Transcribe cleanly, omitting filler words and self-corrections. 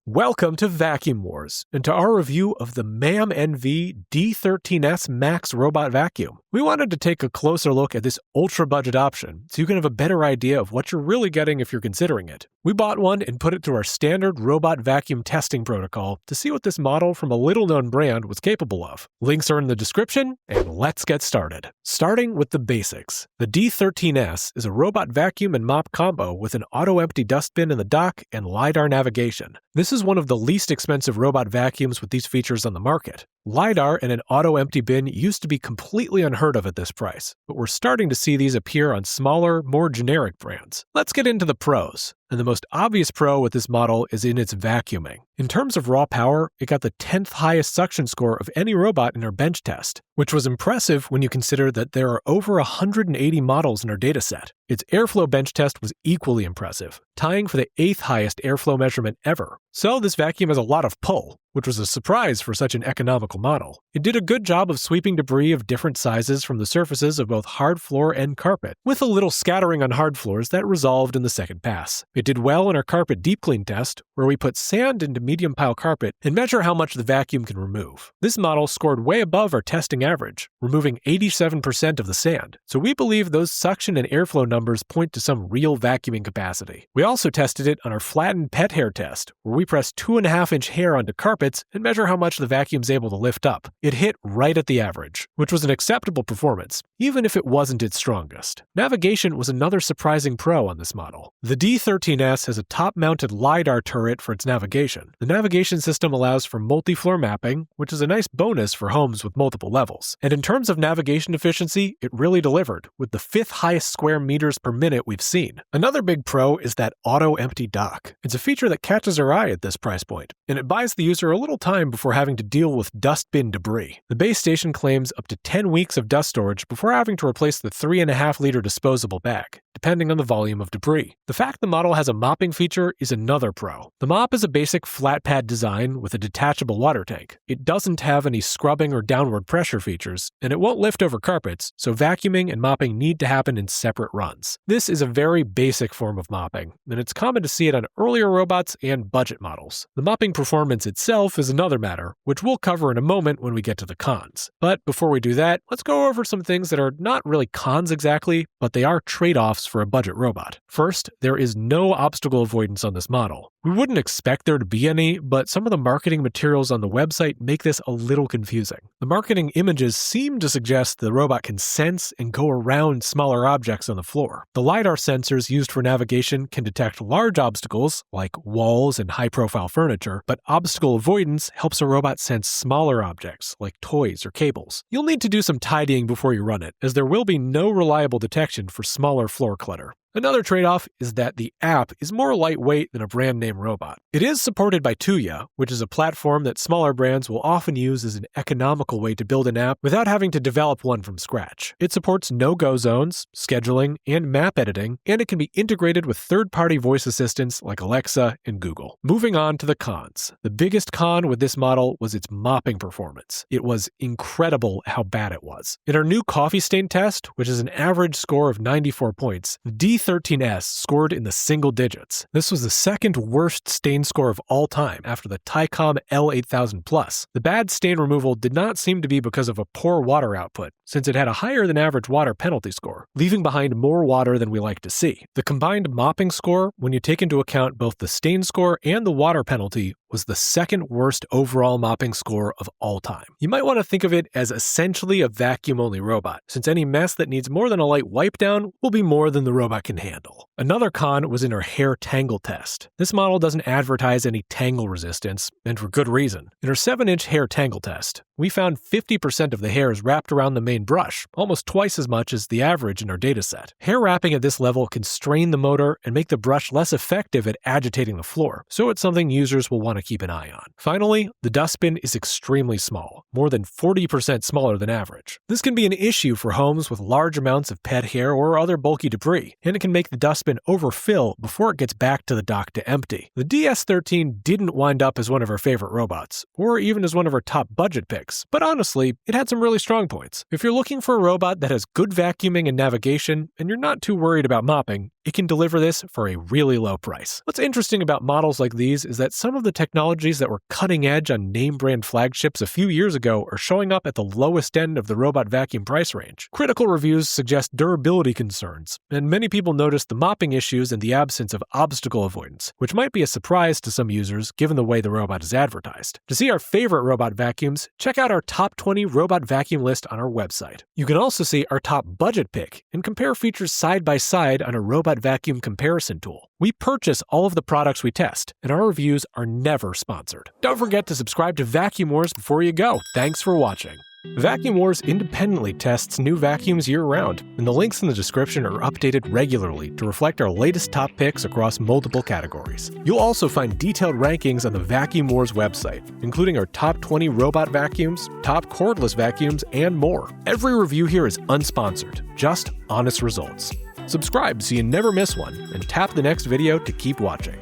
Welcome to Vacuum Wars, and to our review of the MAMNV D13S Max Robot Vacuum. We wanted to take a closer look at this ultra-budget option, so you can have a better idea of what you're really getting if you're considering it. We bought one and put it through our standard robot vacuum testing protocol to see what this model from a little-known brand was capable of. Links are in the description, and let's get started. Starting with the basics. The D13S is a robot vacuum and mop combo with an auto-empty dustbin in the dock and LiDAR navigation. This is one of the least expensive robot vacuums with these features on the market. LiDAR and an auto-empty bin used to be completely unheard of at this price, but we're starting to see these appear on smaller, more generic brands. Let's get into the pros. And the most obvious pro with this model is in its vacuuming. In terms of raw power, it got the 10th highest suction score of any robot in our bench test, which was impressive when you consider that there are over 180 models in our dataset. Its airflow bench test was equally impressive, tying for the 8th highest airflow measurement ever. So this vacuum has a lot of pull, which was a surprise for such an economical model. It did a good job of sweeping debris of different sizes from the surfaces of both hard floor and carpet, with a little scattering on hard floors that resolved in the second pass. It did well in our carpet deep clean test, where we put sand into medium pile carpet and measure how much the vacuum can remove. This model scored way above our testing average, removing 87% of the sand, so we believe those suction and airflow numbers point to some real vacuuming capacity. We also tested it on our flattened pet hair test, where we press 2.5-inch hair onto carpets and measure how much the vacuum's able to lift up. It hit right at the average, which was an acceptable performance, even if it wasn't its strongest. Navigation was another surprising pro on this model. The D13S has a top-mounted LiDAR turret for its navigation. The navigation system allows for multi-floor mapping, which is a nice bonus for homes with multiple levels. And in terms of navigation efficiency, it really delivered, with the 5th highest square meters per minute we've seen. Another big pro is that auto-empty dock. It's a feature that catches our eye at this price point, and it buys the user a little time before having to deal with dustbin debris. The base station claims up to 10 weeks of dust storage before having to replace the 3.5-liter disposable bag, depending on the volume of debris. The fact the model has a mopping feature is another pro. The mop is a basic flat pad design with a detachable water tank. It doesn't have any scrubbing or downward pressure features, and it won't lift over carpets, so vacuuming and mopping need to happen in separate runs. This is a very basic form of mopping, and it's common to see it on earlier robots and budget models. The mopping performance itself is another matter, which we'll cover in a moment when we get to the cons. But before we do that, let's go over some things that are not really cons exactly, but they are trade-offs for a budget robot. First, there is no obstacle avoidance on this model. We wouldn't expect there to be any, but some of the marketing materials on the website make this a little confusing. The marketing images seem to suggest the robot can sense and go around smaller objects on the floor. The LiDAR sensors used for navigation can detect large obstacles, like walls and high-profile furniture, but obstacle avoidance helps a robot sense smaller objects, like toys or cables. You'll need to do some tidying before you run it, as there will be no reliable detection for smaller floor clutter. Another trade-off is that the app is more lightweight than a brand-name robot. It is supported by Tuya, which is a platform that smaller brands will often use as an economical way to build an app without having to develop one from scratch. It supports no-go zones, scheduling, and map editing, and it can be integrated with third-party voice assistants like Alexa and Google. Moving on to the cons. The biggest con with this model was its mopping performance. It was incredible how bad it was. In our new coffee stain test, which is an average score of 94 points, the D13S scored in the single digits. This was the second worst stain score of all time after the Tycom L8000 Plus. The bad stain removal did not seem to be because of a poor water output, since it had a higher than average water penalty score, leaving behind more water than we like to see. The combined mopping score, when you take into account both the stain score and the water penalty, was the second worst overall mopping score of all time. You might want to think of it as essentially a vacuum-only robot, since any mess that needs more than a light wipe down will be more than the robot can handle. Another con was in our hair tangle test. This model doesn't advertise any tangle resistance, and for good reason. In our 7-inch hair tangle test, we found 50% of the hairs wrapped around the main brush, almost twice as much as the average in our dataset. Hair wrapping at this level can strain the motor and make the brush less effective at agitating the floor, so it's something users will want to keep an eye on. Finally, the dustbin is extremely small, more than 40% smaller than average. This can be an issue for homes with large amounts of pet hair or other bulky debris, and it can make the dustbin overfill before it gets back to the dock to empty. The DS13 didn't wind up as one of our favorite robots, or even as one of our top budget picks, but honestly, it had some really strong points. If you're looking for a robot that has good vacuuming and navigation, and you're not too worried about mopping, it can deliver this for a really low price. What's interesting about models like these is that some of the technologies that were cutting edge on name brand flagships a few years ago are showing up at the lowest end of the robot vacuum price range. Critical reviews suggest durability concerns, and many people noticed the mopping issues and the absence of obstacle avoidance, which might be a surprise to some users given the way the robot is advertised. To see our favorite robot vacuums, check out our top 20 robot vacuum list on our website. You can also see our top budget pick and compare features side by side on a robot vacuum comparison tool. We purchase all of the products we test, and our reviews are never sponsored. Don't forget to subscribe to Vacuum Wars before you go. Thanks for watching. Vacuum Wars independently tests new vacuums year-round, and the links in the description are updated regularly to reflect our latest top picks across multiple categories. You'll also find detailed rankings on the Vacuum Wars website, including our top 20 robot vacuums, top cordless vacuums, and more. Every review here is unsponsored, just honest results. Subscribe so you never miss one, and tap the next video to keep watching.